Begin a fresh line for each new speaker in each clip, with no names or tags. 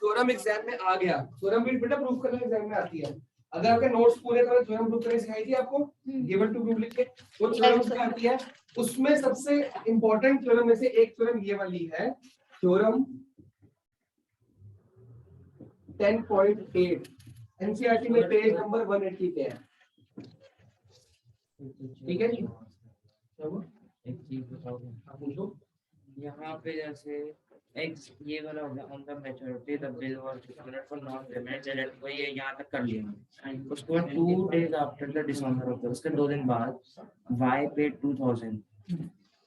Theorem exam में आ गया, theorem भी बेटा प्रूफ करना एग्जाम में आती है। अगर आपके नोट्स पूरे तरह थ्योरम प्रूफ करने सिखाई थी आपको, गिवन टू प्रूफ लिख के, वो थ्योरम क्या आती है, उसमें सबसे इंपॉर्टेंट थ्योरम में से एक थ्योरम ये वाली है, थ्योरम 10.8 एनसीईआरटी में पेज नंबर 180 पे है। ठीक है जी,
एक चीज बताओ,
आप पूछो।
यहाँ पे जैसे एक्स ये वाला हो गया, on the maturity the bill was discounted for non payment, चलो ये यहाँ तक कर लिया। उसके बाद 2 days आफ्टर द डिसऑनर होता है, उसके 2 दिन बाद वाई पेड 2000,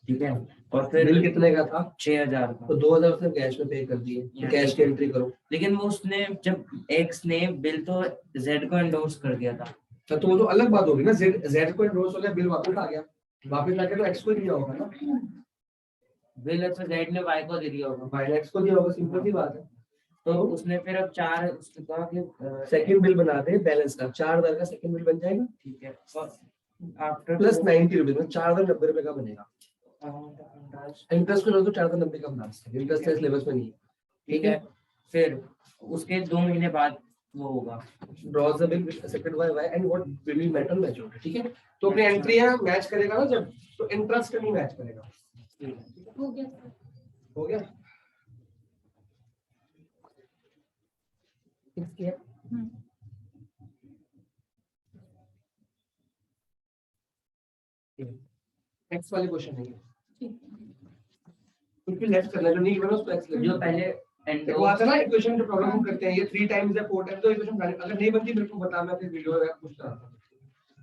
ठीक है, और फिर
बिल कितने का था,
6000 का,
तो 2000 उसने कैश में पे कर दिए, तो कैश की एंट्री करो।
लेकिन वो उसने जब एक्स ने बिल तो जेड को एंडोर्स कर दिया था,
तो वो तो अलग बात होगी ना, जेड को एंडोर्स हो गया, बिल वापस आ गया, वापस आके तो एक्स को दिया होगा ना,
बिल तो जेड ने वाई को दे दिया होगा,
वाई एक्स को दिया होगा, सिंपल सी बात है।
तो उसने फिर अब 4 उसने कहा कि
सेकंड बिल बना दे बैलेंस का, 4000 का सेकंड बिल बन जाएगा,
ठीक है, आफ्टर
प्लस 90 रुपीज में 4090 रुपए का बनेगा। इंटरेस्ट को तो 4090 का बना सकते, इंटरेस्ट सिलेबस में नहीं है,
ठीक है। फिर उसके 2 महीने बाद वो होगा,
draws the bill accepted by Y and what will be metal maturity, ठीक है। तो अपनी एंट्रियां मैच करेगा ना जब, तो इंटरेस्ट नहीं मैच करेगा।
हो गया,
हो गया, फिक्स किया। नेक्स्ट वाले क्वेश्चन नहीं है, कुछ भी लेफ्ट करना, जो नहीं बना उसको एक्स
जो पहले
देखो आता है ना इक्वेशन, जो प्रॉब्लम हम करते हैं, ये 3 टाइम्स है 4 टाइम्स, तो इक्वेशन अगर नहीं बनती मेरे को बता, मैं फिर वीडियो में पूछता हूं।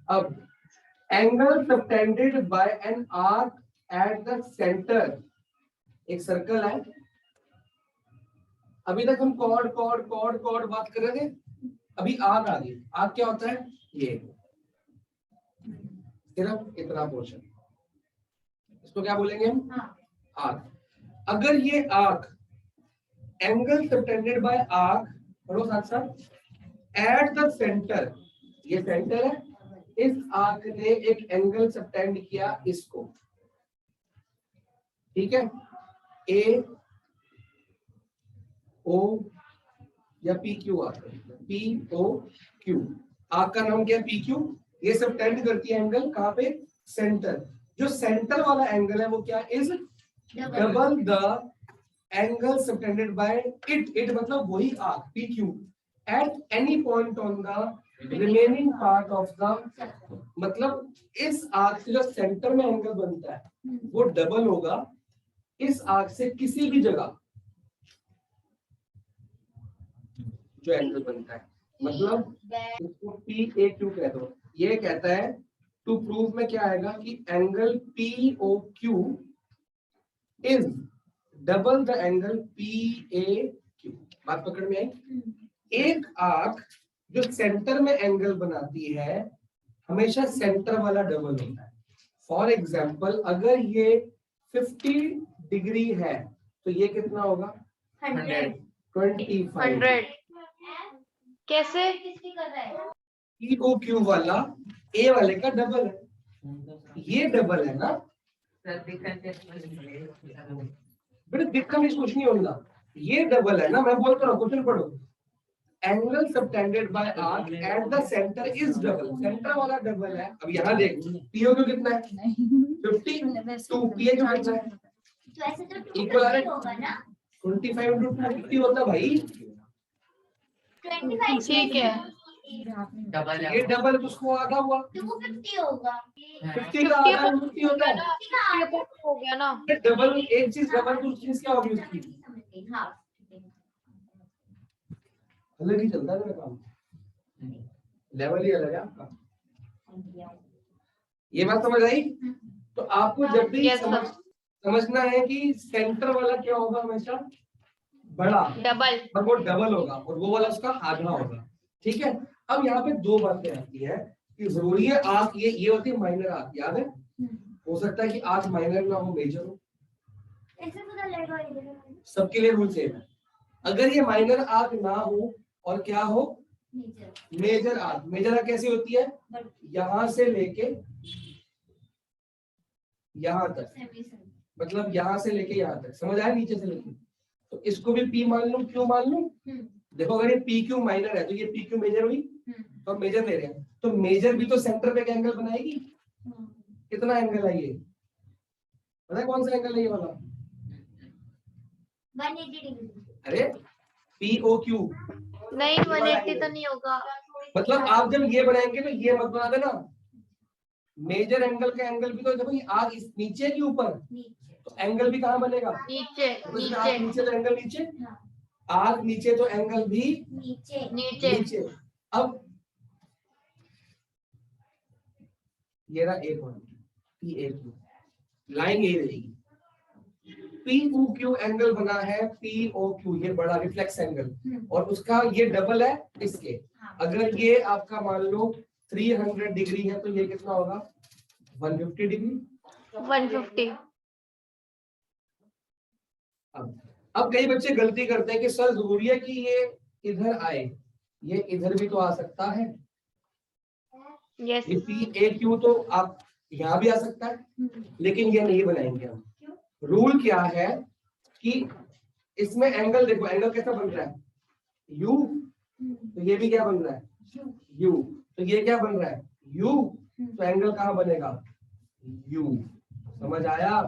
अब angle subtended bye an arc at the centre, एक सर्कल है, अभी तक हम कॉर्ड कॉर्ड कॉर्ड कॉर्ड बात कर रहे थे, अभी आर्क आ गई। आर्क क्या होता है, ये सिर्फ इतना पोर्शन, इसको क्या बोलेंगे हम, आर्क। अगर ये arc angle subtended bye arc, पढ़ो साथ साथ, एट द सेंटर, ये सेंटर है, इस आर्क ने एक एंगल सबटेंड किया इसको, ठीक है, ए ओ या P Q arc, P O Q, arc का नाम क्या है, पी क्यू, ये सबटेंड करती है एंगल कहां पे, सेंटर। जो सेंटर वाला एंगल है वो क्या is double the angle subtended bye it मतलब वही arc P Q at any point on the remaining part of the, मतलब इस आर्क से जो सेंटर में एंगल बनता है वो डबल होगा इस आर्क से किसी भी जगह जो एंगल बनता है, मतलब इसको पी ए क्यू कह दो। ये कहता है टू प्रूव में क्या आएगा कि angle P O Q is double the angle P A Q. बात पकड़ में आई। एक आर्क जो सेंटर में एंगल बनाती है हमेशा सेंटर वाला डबल होता है। फॉर एग्जाम्पल अगर ये 50 डिग्री है तो ये कितना होगा 125।
कैसे
पीओक्यू वाला ए वाले का डबल है, ये डबल है ना बेटा, दिक्कत कुछ नहीं होगा, ये डबल है ना, मैं बोलता हूँ क्वेश्चन पढ़ो। Angle subtended bye arc at the centre is double, centre वाला डबल है। अब यहाँ देख पीओक्यू कितना है 50, तो पीए कितना है इक्वल है 25 into 50 होता है भाई,
ठीक है,
डबल
ये डबल तो उसको आधा हुआ,
तो वो 50 होगा,
50 का आधा 50 होता है।
हो गया ना।
डबल एक चीज डबल तो चीज क्या होगी उसकी, अलग ही चलता है मेरा काम, लेवल ही अलग है आपका। ये बात समझ आई। तो आपको जब भी समझना है कि सेंटर वाला क्या होगा हमेशा बड़ा
डबल,
और वो डबल होगा और वो वाला उसका आधा होगा, ठीक है। अब यहाँ पे दो बातें आती है कि जरूरी है आर्क, ये होती है माइनर आर्क, याद है, हो सकता है कि आर्क माइनर ना हो मेजर हो, सबके लिए रूल सेम है। अगर ये माइनर आर्क ना हो और क्या हो मेजर आर्क, मेजर आर्क कैसी होती है, यहां से लेके यहां तक, मतलब यहां से लेके यहां तक, समझ आया, नीचे से लेके, तो इसको भी P मान लूं, Q मान लूं। देखो अगर ये PQ माइनर है तो ये PQ मेजर हुई, तो मेजर ले रहे हैं, तो मेजर भी तो सेंटर पे एक एंगल बनाएगी। कितना एंगल है ये, पता है कौन सा एंगल है ये वाला?
180 डिग्री।
अरे POQ,
नहीं 180 तो नहीं होगा।
मतलब आप जब ये बनाएंगे तो ये मत बना देना, मेजर एंगल का एंगल भी तो, देखो ये आग इस नीचे के ऊपर, तो एंगल भी कहाँ बनेगा?
नीचे
तो
नीचे
नीचे तो एंगल नीचे, आग नीचे तो एंगल भी
नीचे
नीचे। अब ये रहा एक पॉइंट, PAQ, लाइन ये रहेगी। POQ एंगल बना है, POQ ये बड़ा रिफ्लेक्स एंगल, और उसका ये डबल है इसके। अगर ये आपका मान लो 300 डिग्री है तो ये कितना होगा? 150 डिग्री।
150।
अब कई बच्चे गलती करते हैं कि सर जरूरी है कि ये इधर आए, ये इधर भी तो आ सकता है।
यस।
ये PAQ तो आप यहाँ भी आ सकता है, लेकिन ये नहीं बनाएंगे हम। रूल क्या है कि इसमें एंगल देखो, एंगल कैसा बन रहा है? U, तो ये भी क्या बन रहा है? U, तो ये क्या बन रहा है? U, तो एंगल कहाँ बनेगा? U, समझ आया?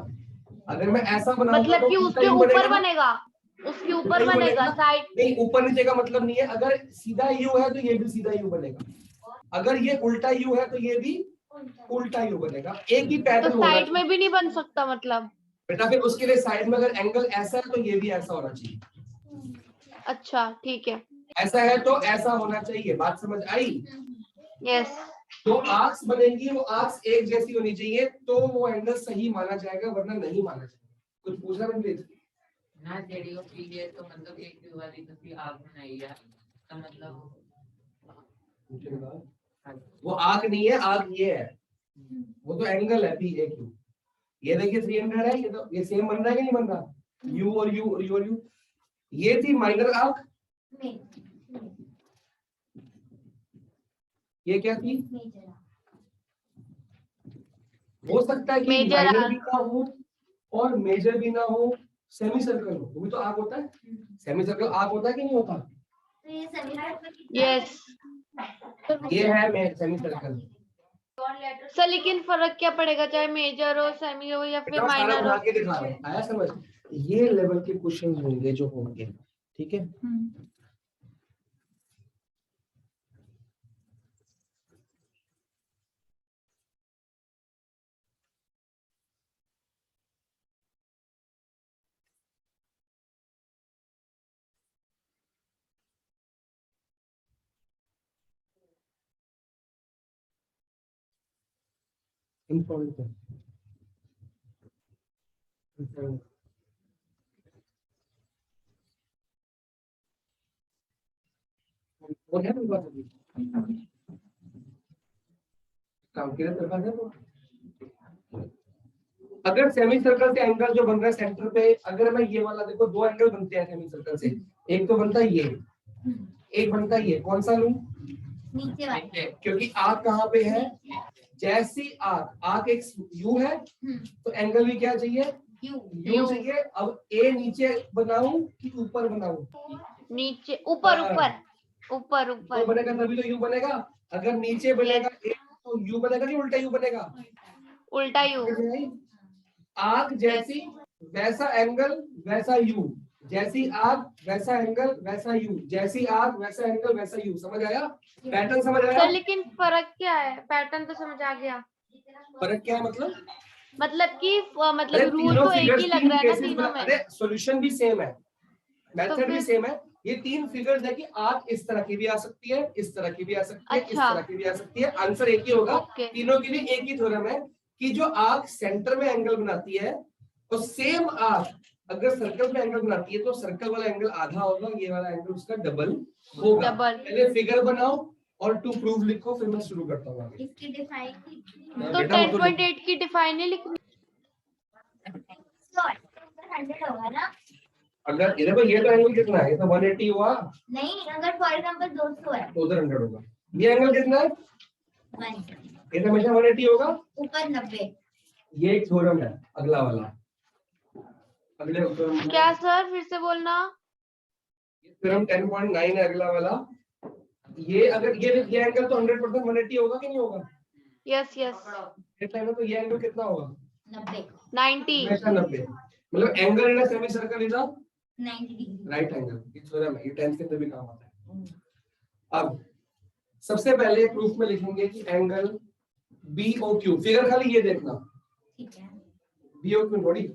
अगर मैं ऐसा बनाऊंगा
मतलब कि
तो
उसके ऊपर बनेगा, उसके ऊपर बनेगा, साइड
नहीं, ऊपर नीचे का मतलब नहीं है। अगर सीधा U है तो ये भी सीधा U बनेगा, अगर ये उल्टा U है तो ये भी उल्टा U बनेगा। एक ही
तो
पैटर्न
साइड में भी नहीं बन सकता मतलब?
बेटा फिर उसके लिए साइड में अगर एंगल ऐसा है तो ये भी ऐसा होना चाहिए।
अच्छा ठीक है।
ऐसा है तो ऐसा होना चाहिए, बात समझ आई?
यस।
तो आर्क्स बनेंगी, वो आर्क्स एक जैसी होनी चाहिए, तो वो एंगल सही माना जाएगा, वरना नहीं माना जाएगा। कुछ पूछना प्लीज
ना जेडीओ पीए तो मतलब एक व्यू वाली तो आग बनाई है, तो मतलब
वो आर्क नहीं है, आर्क ये है, वो तो एंगल है PAQ। ये देखिए 300 है, ये तो ये सेम बन रहा है कि नहीं बन रहा? U और U और U और U, ये थी माइनर आर्क, ये क्या थी? हो सकता है कि
मेजर
माइनर भी ना हो और मेजर भी ना हो, सेमी सर्कल हो, वो भी तो आर्क होता है। सेमी सर्कल आर्क होता है कि नहीं होता?
यस।
ये है सेमी सर्कल।
सर लेकिन फर्क क्या पड़ेगा, चाहे मेजर हो, सेमी हो या फिर
सारा
माइनर
बना
हो?
के दिखा रहा हूं, आया समझ? ये लेवल के क्वेश्चन होंगे जो होंगे, ठीक है। इम्पोर्टेंट है। वो है मेरे पास अभी। काम के लिए तेरे पास है वो? अगर सेमी सर्कल से एंगल जो बन रहा है सेंटर पे, अगर मैं ये वाला देखो, दो एंगल बनते हैं सेमी सर्कल से, एक तो बनता है ये, एक बनता है ये, कौन सा लूं?
नीचे वाला,
क्योंकि आर्क कहाँ पे है? जैसी आर्क एक U है, तो एंगल भी क्या चाहिए? U चाहिए। अब A नीचे बनाऊं कि ऊपर बनाऊं?
नीचे, ऊपर ऊपर ऊपर
ऊपर
ऊपर।
बनेगा तभी तो U बनेगा। अगर नीचे बनेगा A तो U बनेगा कि उल्टा U बनेगा?
उल्टा यू।
आर्क जैसी वैसा एंगल वैसा U, जैसी आर्क वैसा एंगल वैसा U, जैसी आर्क वैसा एंगल वैसा U। समझ आया? पैटर्न समझ आया?
सर लेकिन फर्क क्या है? पैटर्न तो समझ आ गया,
फर्क क्या है मतलब?
मतलब कि मतलब
अरे
रूल
तीनों
तो एक
फिगर्स
ही लग
तीन
रहा है ना
केसेस
तीनों
में,
में।
अरे सॉल्यूशन भी सेम है, मेथड भी
फिर
सेम है। ये तीन फिगर्स है कि आर्क इस तरह की भी आ सकती है, इस तरह की भी आ सकती है, इस
अच्छा।
तरह की भी आ सकती है। आंसर एक ही होगा।
ओके।
तीनों के लिए एक ही थ्योरम है कि जो आर्क सेंटर में एंगल बनाती है, तो सेम आर्क अगर सर्कल में एंगल बनाती है तो सर्कल वाला एंगल आधा होगा, ये वाला एंगल उसका डबल होगा।
डबल।
पहले फिगर बनाओ और टू प्रूव लिखो, फिर मैं शुरू करता हूँ आगे।
इसकी डिफाइन
बेटा
तो
वो तो
10.8 की डिफाइन ही लिखनी।
100 होगा ना?
अगर ये देखो, ये तो एंगल कितना है? ये तो 180 हुआ,
नहीं, अगर फॉर एग्जांपल 200 है
तो उधर 100 होगा। ये एंगल कितना है?
180,
ये तो हमेशा 180 होगा।
ऊपर 90।
ये एक थ्योरम है अगला वाला, अगले उत्तर
क्या सर फिर से बोलना?
थ्योरम 10.9 है अगला वाला। ये अगर ये एंगल तो 100% 180 होगा कि नहीं होगा?
यस यस
इतना है तो ये एंगल कितना होगा?
90
90
हमेशा 90। मतलब angle in a semi circle is a
90 degree.
Right angle. ये थ्योरम है, ये 10th के अंदर भी काम आता है। अब सबसे पहले प्रूफ में लिखेंगे कि एंगल BOQ, फिगर खाली ये देखना,
ठीक है।
BOQ body.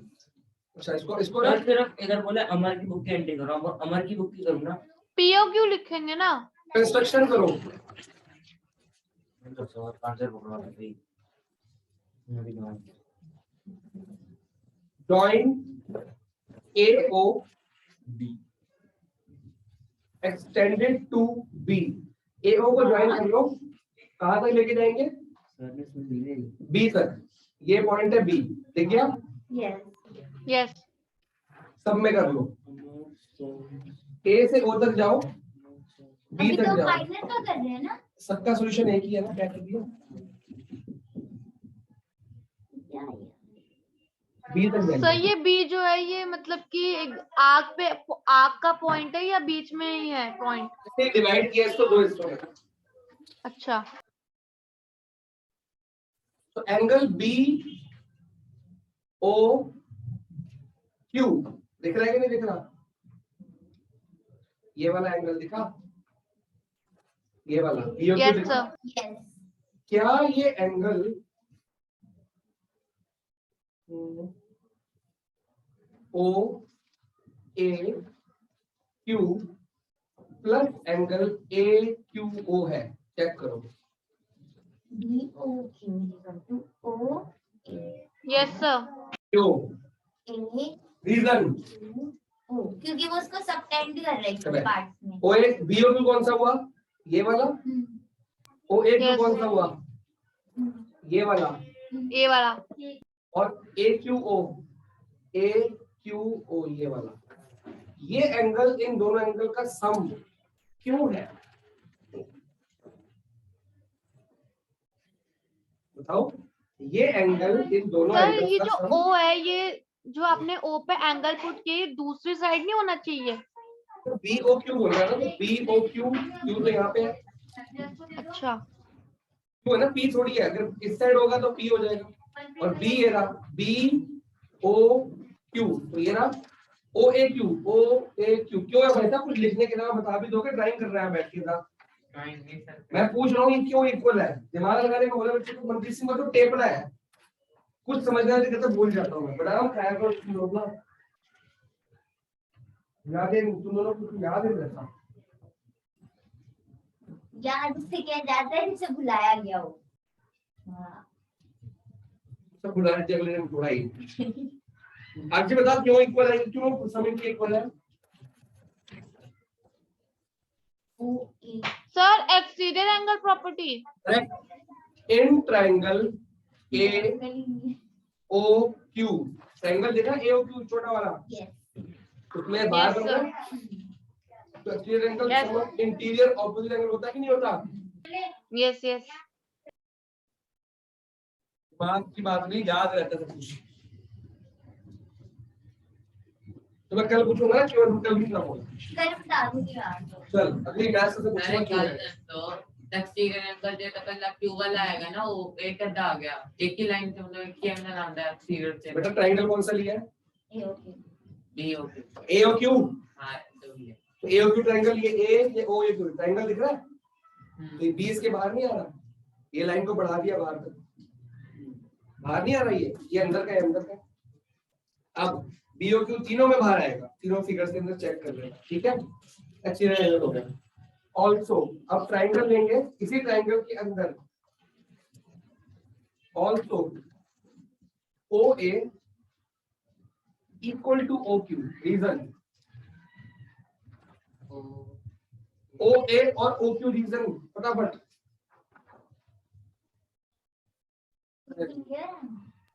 अच्छा इसको
सर सिर्फ इधर बोले अमर की बुक की एंट्री करो, अमर की बुक की करूँ ना?
POQ लिखेंगे ना?
कंस्ट्रक्शन करो।
तो सर आंसर बोलना है भाई।
Join AO
B
extended to B। AO को ज्वाइन कर लो, कहां तक लेके जाएंगे?
सर ने सुन ली
B तक। ये पॉइंट है B, ठीक गया?
यस
यस
सब में कर लो।
है।
A से O तक जाओ, B
अभी
तक
तो
जाओ।
माइनस का कर रहे हैं ना?
सबका सॉल्यूशन एक ही है ना, क्या कर दिया?
क्या है?
B तक
सर
जाएंगे।
ये B जो है ये मतलब कि आग का पॉइंट है या बीच में ही है पॉइंट?
इसे डिवाइड किया इसको दो हिस्सों में।
अच्छा
तो एंगल BOQ दिख रहा है कि नहीं दिख रहा? ये वाला एंगल दिखा? ये वाला BOQ
यस
दिखा?
सर
यस
क्या ये angle OAQ plus angle AQO है? चेक करो।
BOQ = O
यस सर
क्यों?
A
reason?
O, क्योंकि वो उसको सबटेंड कर रहे
अबे।
हैं पार्ट्स में।
BOQ कौन सा हुआ? ये वाला। OAQ
Yes.
कौन सा हुआ? ये वाला।
ये वाला
और AQO ये वाला। ये एंगल इन दोनों एंगल का सम क्यों है? बताओ। ये एंगल इन दोनों
सर
एंगल
ये
का
जो
सम।
O है ये जो आपने O पे एंगल पुट किए दूसरी साइड नहीं होना चाहिए?
तो BOQ बोल रहा है ना, तो BOQ क्यू तो यहाँ पे है।
अच्छा
क्यों है ना, P थोड़ी है, अगर इस साइड होगा तो P हो जाएगा। और B ये रहा BOQ, तो ये रहा OAQ। क्यों है भाई साहब? कुछ लिखने के अलावा बता भी दोगे? ड्राइंग कर रहा है बैठ के साथ। मैं पूछ रहा हूँ ये क्यों इक्वल है? दिमाग लगाने को बोले बच्चे को। मनप्रीत सिंह को तो टेपला है, कुछ समझना है तो भूल जाता हूँ मैं। बड़ा हम खाया करो तुम लोग ना, याद है तुम लोगों को, याद है रहता।
याद से क्या जाता है जिसे भुलाया गया हो। हाँ।
सब बुला रहे थे अगले दिन थोड़ा ही। आज बता क्यों इक्वल है, क्यों समीन के इक्वल है?
OA
sir exterior angle property.
Correct. In triangle AOQ, triangle देखा AOQ छोटा वाला,
यस
उसमें बाहर
Yes,
बना
sir.
है। तो exterior angle
Yes.
Interior opposite angle होता है कि नहीं होता?
यस यस
दिमाग की बात नहीं, याद रहता सब कुछ। तो मैं कल पूछूंगा ना, केवल कल भी ना बोल।
कल बता दूंगी यार।
चल अगली क्लास से पूछूंगा क्यों है।
एक्सटीरियर एंगल जो पहला क्यू वाला आएगा ना, वो एक अड्डा आ गया, एक ही लाइन से, मतलब एक ही एंगल आता है एक्सटीरियर से।
बेटा ट्रायंगल कौन सा लिया है?
AOQ
B okay.
AOQ।
हां तो ये
तो AOQ ट्रायंगल, ये A ये O, ये ट्रायंगल दिख रहा है? तो ये
हम्म,
20 के बाहर नहीं आ रहा, ये लाइन को बढ़ा दिया बाहर तक, बाहर नहीं आ रहा, ये अंदर का है, अंदर का। अब BOQ तीनों में बाहर आएगा, तीनों फिगर्स के अंदर चेक कर लेना, ठीक है? एक्सटीरियर एंगल हो गया। ऑल्सो अब ट्रायंगल लेंगे, इसी ट्रायंगल के अंदर also OA equal to OQ। Reason OA और OQ, रीजन फटाफट।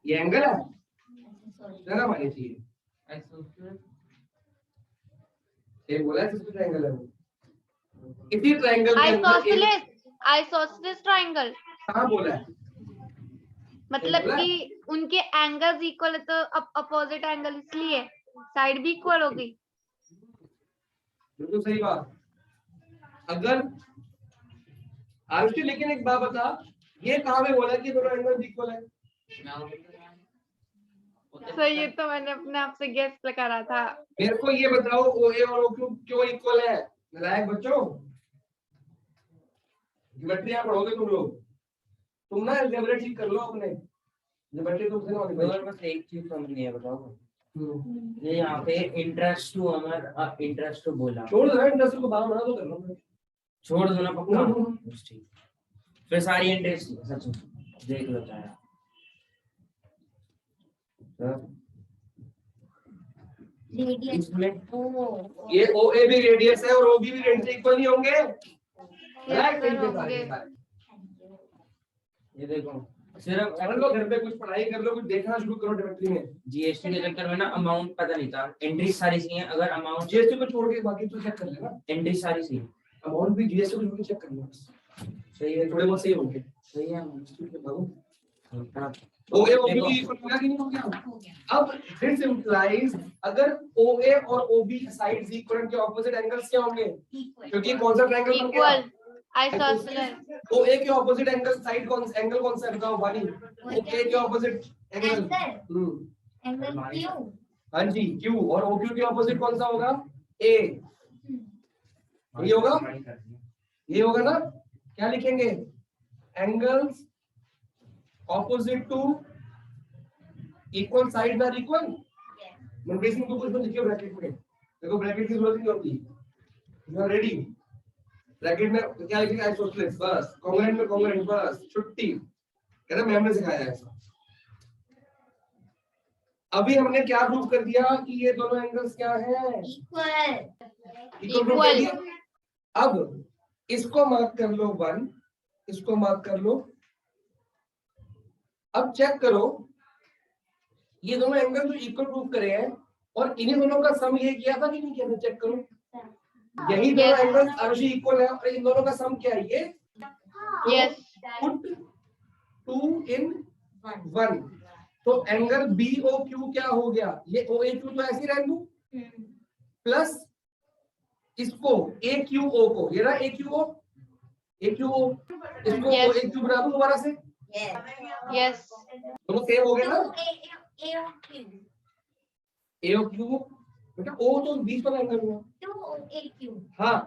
ये एंगल है, ना मानिए चाहिए। ये बोला है किसी ट्रायंगल है वो। इसी ट्रायंगल के अंदर
आइसोसेलेस आइसोसेलेस ट्रायंगल
कहाँ बोला है?
मतलब
बोला?
कि उनके एंगल्स इक्वल है तो अपोजिट एंगल इसलिए। साइड भी इक्वल होगी।
बिल्कुल सही बात। अगर आरुषि लेकिन एक बात बता, ये कहाँ पे बोला कि दोनों एंगल इक्वल है?
सर ये तो मैंने अपने आप से गेस करा था।
मेरे को ये बताओ OA और OQ क्यों इक्वल है? नालायक बच्चों, ज्योमेट्री आप पढ़ोगे तुम लोग, तुम ना अलजेब्रा ठीक कर लो अपने ज्योमेट्री तो
बस एक चीज समझ नहीं है, बताओ ये यहाँ पे interest to Amar interest to बोला,
छोड़ दो इंडस्ट्री को बाहर बना तो कर लो,
छोड़ दो ना पक्का। बस ठीक, फिर सारी इंटरेस्ट सच देख लो चाहे
रेडियस
इसमें
ये OA भी रेडियस है और OB भी रेडियस इक्वल नहीं होंगे?
Yes, sir, होंगे।
ये देखो सिर्फ
समझ लो, घर पे कुछ पढ़ाई कर लो, कुछ देखना शुरू करो ज्योमेट्री में।
जीएसटी के चक्कर में ना अमाउंट पता नहीं था, एंट्री सारी सी हैं, अगर अमाउंट
जीएसटी को छोड़ के बाकी तो चेक कर लेना,
एंट्री सारी सी है।
अमाउंट भी जीएसटी को छोड़ के चेक करना,
सही है,
थोड़े बहुत सही होंगे।
सही है।
OA OB भी इक्वल होगा कि नहीं हो गया? अब दिस इंप्लाइज अगर OA और OB साइड्स इक्वल के ऑपोजिट एंगल्स क्या होंगे? क्योंकि कौन सा ट्रायंगल बन गया?
Equal isosceles.
OA के ऑपोजिट एंगल साइड कौन सा एंगल कौन सा है बताओ वाली? OA के ऑपोजिट एंगल
एंगल क्यू।
हाँ जी Q, और OQ के ऑपोजिट कौन सा होगा? A। ये होगा, ये होगा ना? क्या लिखेंगे? Angles opposite to equal side are equal. Manpreet Singh को कुछ तो लिखिए ब्रैकेट में, देखो ब्रैकेट की जरूरत नहीं होती। You are ready? ब्रैकेट में क्या लिखेंगे? आइसोसेलेस, बस। कॉन्ग्रुएंट में कॉन्ग्रुएंट, बस। छुट्टी, कहना मैम ने सिखाया है ऐसा। अभी हमने क्या प्रूव कर दिया कि ये दोनों एंगल्स क्या हैं?
इक्वल।
अब इसको मार्क कर लो 1, इसको मार्क कर लो। अब चेक करो, ये दोनों एंगल जो इक्वल प्रूव करे हैं और इन्हीं दोनों का सम ये किया था कि नहीं किया था? चेक करो, यही दोनों एंगल्स आरुषि इक्वल है और इन दोनों का सम क्या है? ये
यस।
पुट 2 in 1, तो एंगल BOQ क्या हो गया? ये OAQ तो ऐसे ही रहने दो, प्लस इसको AQO को, ये रहा AQO, AQO, इसको OAQ बना दो दोबारा से।
यस।
दोनों सेम हो गए ना? AOQ बेटा, O तो बीच वाला एंगल हुआ। हाँ,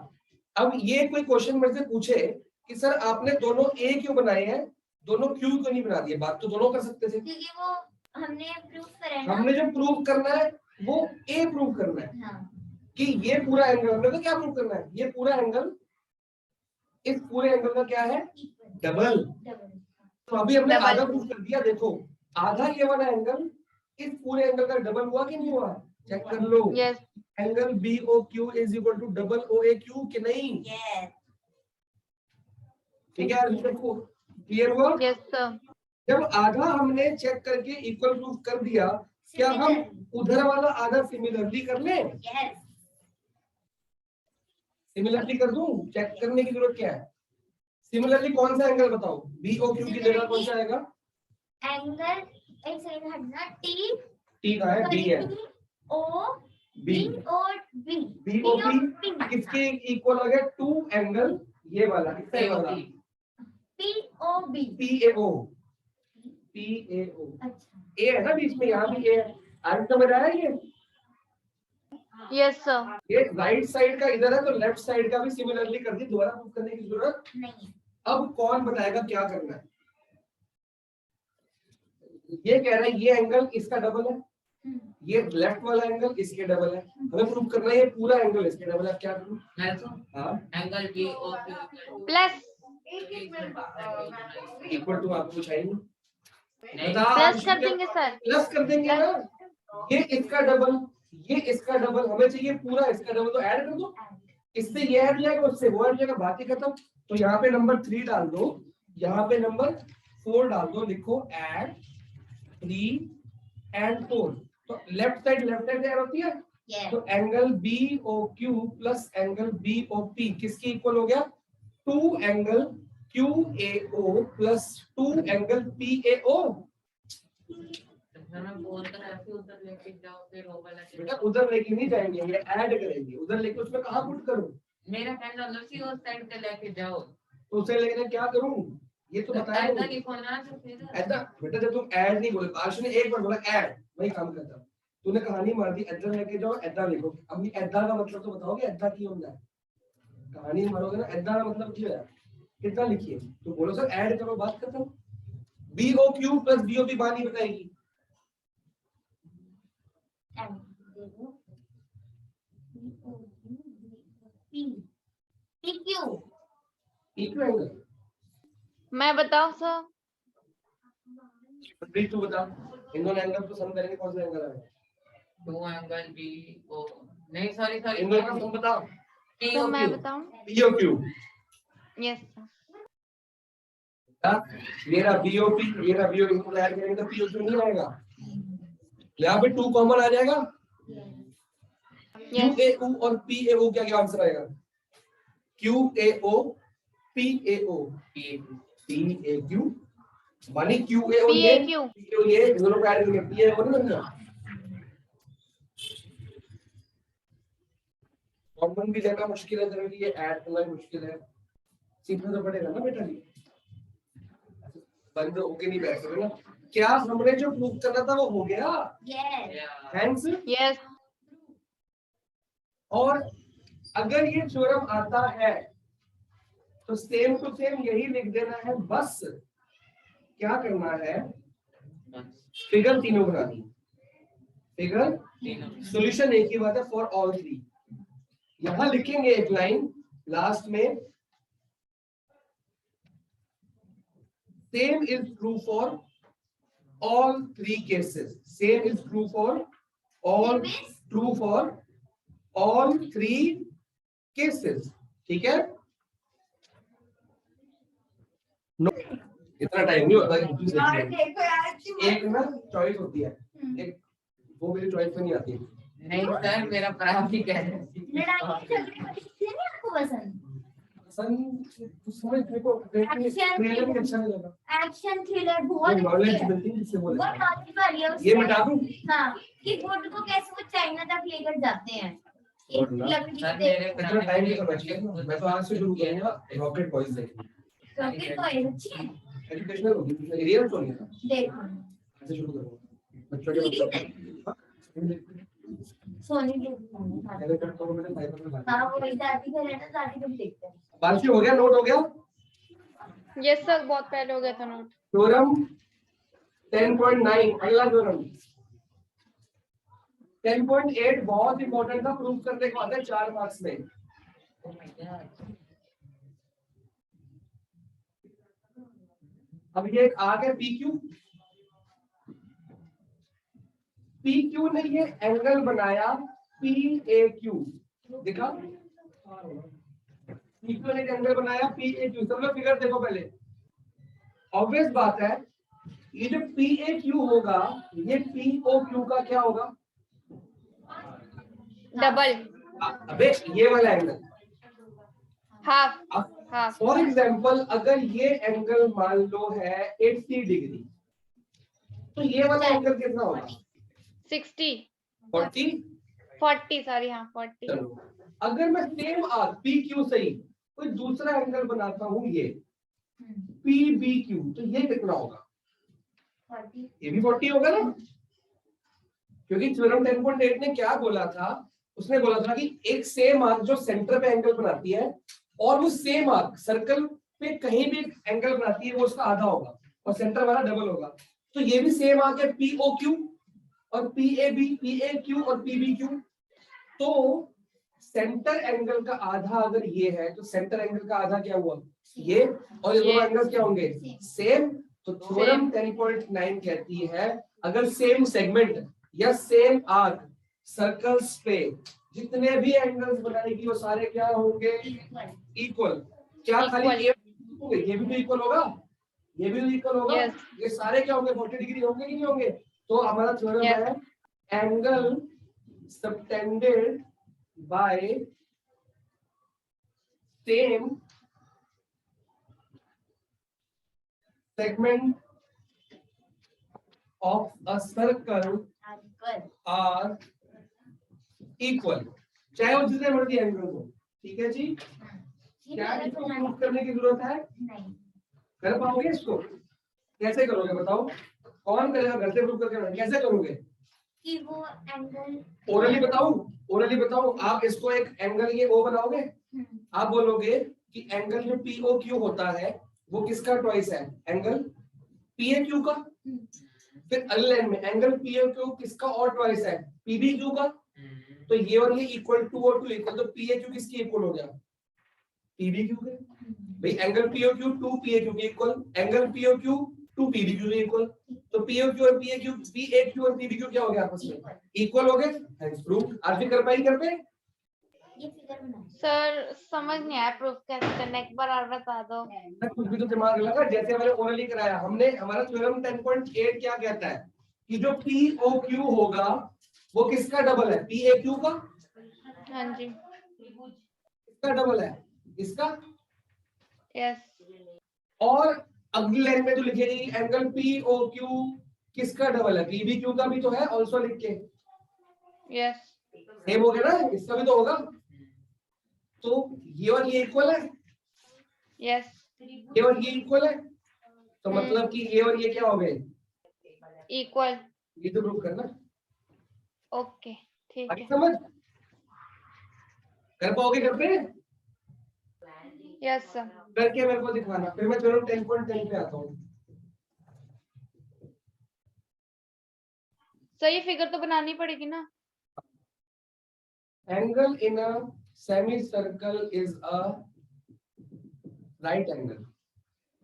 अब ये कोई क्वेश्चन मेरे से पूछे कि सर आपने दोनों A क्यों बनाए हैं, दोनों Q क्यों नहीं बना दिए? बात तो दोनों कर सकते थे,
क्योंकि वो हमने प्रूफ करा ना।
हमने जो प्रूव करना है वो A प्रूव करना है।
हाँ।
कि ये पूरा एंगल, हमने तो क्या प्रूव करना है? ये पूरा एंगल इस पूरे एंगल का क्या है? डबल। तो अभी हमने
डबल।
आधा प्रूव कर दिया। देखो आधा ये वाला एंगल इस पूरे एंगल का डबल हुआ कि नहीं हुआ? चेक कर लो।
Yes.
Angle BOQ is equal to double OAQ कि नहीं? ठीक है, देखो क्लियर हुआ?
Yes sir.
जब आधा हमने चेक करके इक्वल प्रूफ कर दिया, क्या हम उधर वाला आधा सिमिलरली कर लें? सिमिलरली कर दूं? चेक करने की जरूरत क्या है? सिमिलरली कौन सा एंगल बताओ? BOQ की जगह कौन सा आएगा?
एंगल एक सेकंड हटना।
T का है, D है, B
और B
BOP किसके इक्वल आ गया? 2 एंगल ये वाला, किसका ये वाला?
POB।
PAO
अच्छा।
A है ना बीच में, यहाँ भी A है। आज समझ आया ये?
Yes sir.
ये राइट साइड का इधर है तो लेफ्ट साइड का भी सिमिलरली कर दी, दोबारा प्रूफ करने की जरूरत
नहीं।
अब कौन बताएगा क्या करना है? ये कह रहा है ये एंगल इसका डबल है, ये लेफ्ट वाला एंगल इसके डबल है, हमें प्रूफ करना है ये पूरा एंगल इसके डबल है। क्या करूं? हाँ,
angle BOQ
plus
equal to आपको कुछ है नहीं,
प्लस कर देंगे सर।
प्लस कर देंगे ना। ये इसका डबल, ये इसका डबल, हमें चाहिए पूरा इसका डबल, तो ऐड कर दो। इससे ये हट जाएगा, उससे वो हट जाएगा, बात ही खत्म। तो यहाँ पे नंबर 3 डाल दो, यहाँ पे नंबर 4 डाल दो, लिखो ऐड 3 and 4। तो लेफ्ट साइड ऐड होती है। तो angle BOQ plus angle BOP किसकी इक्वल हो गया? 2 angle QAO plus 2 angle PAO।
Sir मैं बोल तो रहा थी उधर लेके जाओ फिर वो वाला
बेटा उधर लेके नहीं जाएंगे, ये ऐड करेंगे, उधर लेके उसमें कहाँ पुट करूं?
मेरा कहना मतलब सी उस साइड पे लेके जाओ
तो उसे लेके क्या करूं ये तो बताया
ऐसा
नहीं।
लिखो ना तो फिर
ऐसा बेटा जब तुम ऐड नहीं बोले, आर्श ने एक बार बोला ऐड, वही काम करता। तूने कहानी मार दी इधर लेके जाओ, ऐदा लिखो। अब ये ऐदा का मतलब तो बताओगे, ऐदा की होता है? कहानी मारोगे ना, ऐदा का मतलब क्या है? कितना लिखिए तो बोलो सर ऐड करो, बात खत्म। BOQ प्लस BOP बानी बताएगी। PQ एंगल
मैं बताऊं सर?
प्लीज तू बता, इन दोनों एंगल को सम करेंगे, कौन सा एंगल है?
दो एंगल बी ओ नहीं सॉरी सॉरी
इन दोनों का सम बताओ।
तो मैं बताऊं?
POQ
yes sir.
मेरा BOP को ऐड करेंगे तो POQ नहीं आएगा, यहाँ पे 2 कॉमन आ जाएगा।
यस।
QAO और PAO क्या क्या आंसर आएगा? QAO PAO PAQ मानी QAO ये
PAQ।
PAO ये, इन दोनों को ऐड करेंगे PAO नहीं बनना। कॉमन भी लेना मुश्किल है, जरूरी है ऐड करना मुश्किल है, सीखना तो पड़ेगा ना बेटा। जी बंद होके नहीं बैठ सकते ना। क्या हमने जो प्रूव करना था वो हो गया? थैंक्स।
यस।
और अगर ये थ्योरम आता है तो सेम टू सेम यही लिख देना है, बस क्या करना है, फिगर तीनों बनानी। फिगर सॉल्यूशन एक ही बात है फॉर ऑल थ्री। यहां लिखेंगे एक लाइन लास्ट में, same is true for all three cases. Same is true for all three cases. ठीक है, इतना टाइम नहीं होता एक ना चॉइस होती है, एक वो मेरी चॉइस में नहीं आती है।
नहीं सर मेरा प्राइवेट कह रहे
आपको पसंद
समझ मेरे को ट्रेलर में अच्छा नहीं लगा।
एक्शन थ्रिलर बहुत
नॉलेज मिलती है, इससे बोले
बहुत नॉलेज वाली है
ये मिटा दूं।
हाँ कि वुड को कैसे वो चाइना तक लेकर जाते हैं एक लकड़ी
सर
से।
मेरे
इतना टाइम नहीं करना चाहिए ना। मैं तो आज से शुरू करूंगा रॉकेट बॉयज से।
रॉकेट बॉय अच्छी है
एजुकेशनल होगी, रियल तो नहीं था।
देखो
ऐसे शुरू करूंगा बच्चों के
सोनी के
पहले कट करो, मैंने फाइबर में
हाँ वो दादी का रहना दादी को भी देखते हैं।
बालशी हो गया, नोट हो गया।
यस सर, बहुत पहले हो गया था नोट।
थ्योरम 10.9 अगला थ्योरम 10.8 बहुत इंपॉर्टेंट था, प्रूव करने को आता है 4 मार्क्स में। अब ये आ गया PQ ने ये एंगल बनाया PAQ, दिखा PQ ने एंगल बनाया PAQ। सब लोग फिगर देखो पहले। ऑब्वियस बात है ये जो PAQ होगा ये POQ का क्या होगा?
डबल।
अबे ये वाला angle
half. Half.
For example अगर ये एंगल मान लो है 80 डिग्री, तो ये वाला एंगल कितना होगा?
60
40।
40 सॉरी, हाँ 40।
चलो अगर मैं सेम आर PQ से ही कोई दूसरा एंगल बनाता हूं ये PBQ, तो ये कितना होगा? ये भी 40 होगा ना, क्योंकि थ्योरम 10.8 ने क्या बोला था? उसने बोला था कि एक सेम आर्क जो सेंटर पे एंगल बनाती है और वो सेम आर्क सर्कल पे कहीं भी एंगल बनाती है वो उसका आधा होगा और सेंटर वाला डबल होगा। तो ये भी सेम आर्क है POQ और PAQ और PBQ। तो सेंटर एंगल का आधा अगर ये है तो सेंटर एंगल का आधा क्या हुआ? ये, और ये दोनों एंगल्स क्या होंगे? सेम। तो थ्योरम 10.9 कहती है अगर सेम सेगमेंट या सेम आर्क सर्कल्स पे जितने भी एंगल्स बनाएगी वो सारे क्या होंगे? इक्वल। क्या खाली ये भी तो इक्वल होगा, ये भी तो इक्वल होगा।
Yes.
ये सारे क्या होंगे? 40 डिग्री होंगे कि नहीं होंगे? तो हमारा थ्योरम है angle subtended by same segment of a circle
uncle
are equal, चाहे वो जितने मर्जी एंगल हो। ठीक है जी, क्या इसको प्रूव करने की जरूरत है?
नहीं
कर पाओगे इसको? कैसे करोगे बताओ? कौन करेगा? घर से प्रूव करके कैसे करोगे?
कि वो एंगल
ओरली बताऊं? ओरली बताऊं, आप इसको एक एंगल ये ओ बनाओगे, आप बोलोगे कि एंगल जो पी ओ क्यू होता है वो किसका ट्वाइस है? एंगल पी ए क्यू का। फिर अगले लाइन में एंगल पी ए क्यू किसका और ट्वाइस है? पी बी क्यू का। तो ये और ये इक्वल टू और टू इक्वल, तो पी ए क्यू किसकी इक्वल हो गया? पी बी क्यू के। भाई angle P O Q to P A Q के equal, angle P O Q to P B Q के इक्वल। तो पी ओ क्यू और P A Q, P A Q और P B Q क्या हो गया आपस में? इक्वल हो गए। Thanks proof. आज भी कर पाई? कर पे
ये फिगर बना
सर समझ नहीं आया प्रूफ कैसे करना, एक बार और बता दो।
कुछ भी तो दिमाग लगा। जैसे मैंने ओरली कराया, हमने हमारा थ्योरम 10.8 क्या कहता है कि जो पी ओ क्यू होगा वो किसका डबल है? पी ए क्यू का।
हाँ जी,
किसका डबल है? इसका।
यस
और अगली लाइन में तो लिखेगी एंगल पी ओ क्यू किसका डबल है? पी बी क्यू का भी तो है ऑल्सो, लिख के।
यस
सेम हो गया ना, इसका भी तो होगा। तो ये और ये इक्वल है,
यस
ये और ये इक्वल है, तो मतलब कि ये और ये क्या हो गए?
इक्वल।
ये तो प्रूफ करना।
ओके ठीक
आगे
है।
समझ? कर पाओगे? कर पे
यस सर।
करके मेरे को दिखाना, फिर मैं थ्योरम 10.10 पे आता हूँ।
सही फिगर तो बनानी पड़ेगी ना।
Angle in a semi circle is a right angle.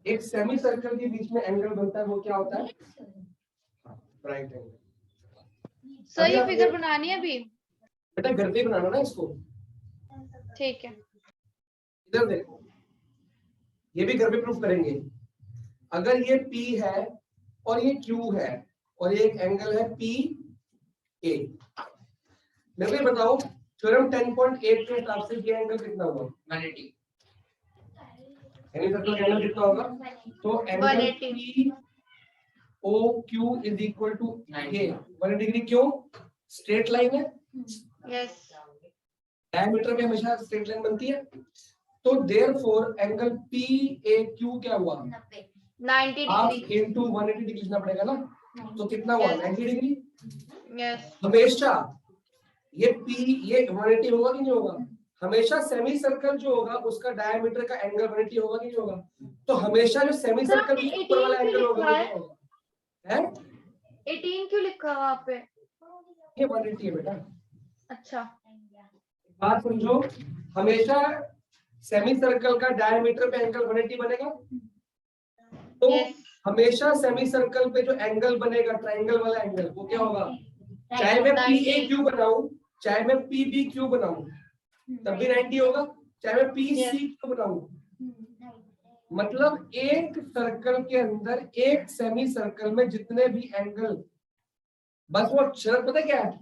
एक सेमी सर्कल के बीच में एंगल बनता है, वो क्या होता है? Right angle.
सही
आप
फिगर
ये-
बनानी है अभी।
बेटा घर पे बनाना ना इसको।
ठीक है।
इधर देखो, ये भी घर पे प्रूफ करेंगे। अगर ये P है और ये Q है और ये एक एंगल है पी ए, मेरे को ये बताओ थ्योरम 10.8 के हिसाब से ये एंगल कितना होगा?
180
यानी सर्कल का एंगल कितना होगा? तो angle
180।
P O Q is equal to
90।
180 degree. क्यों? स्ट्रेट लाइन है,
यस
डायमीटर में हमेशा स्ट्रेट लाइन बनती है। तो therefore angle P A Q क्या हुआ?
90
हाफ
डिग्री।
इनटू 180 डिग्री लिखना पड़ेगा ना। तो कितना हुआ?
Yes.
90 डिग्री।
यस
हमेशा ये पी ये 180 होगा कि नहीं होगा? हमेशा सेमी सर्कल जो होगा उसका डायमीटर का एंगल 180 होगा कि नहीं होगा? तो हमेशा जो सेमी
सर,
सर्कल
आपने
के ऊपर वाला
18
एंगल होगा वो
लिखा है?
क्या होगा? है
18 क्यों लिखा है वहाँ पे?
ये 180 है बेटा।
अच्छा
बात समझो, हमेशा सेमी सर्कल का डायमीटर पे एंगल 180 बनेगा। तो
Yes.
हमेशा सेमी सर्कल पे जो एंगल बनेगा ट्रायंगल वाला एंगल वो क्या होगा? चाहे मैं पी ए क्यू बनाऊं, चाहे मैं पी बी क्यू बनाऊं, तब भी 90 होगा। चाहे मैं पी सी क्यू बनाऊं, मतलब एक सर्कल के अंदर एक सेमी सर्कल में जितने भी एंगल, बस वो शर्त पता क्या है?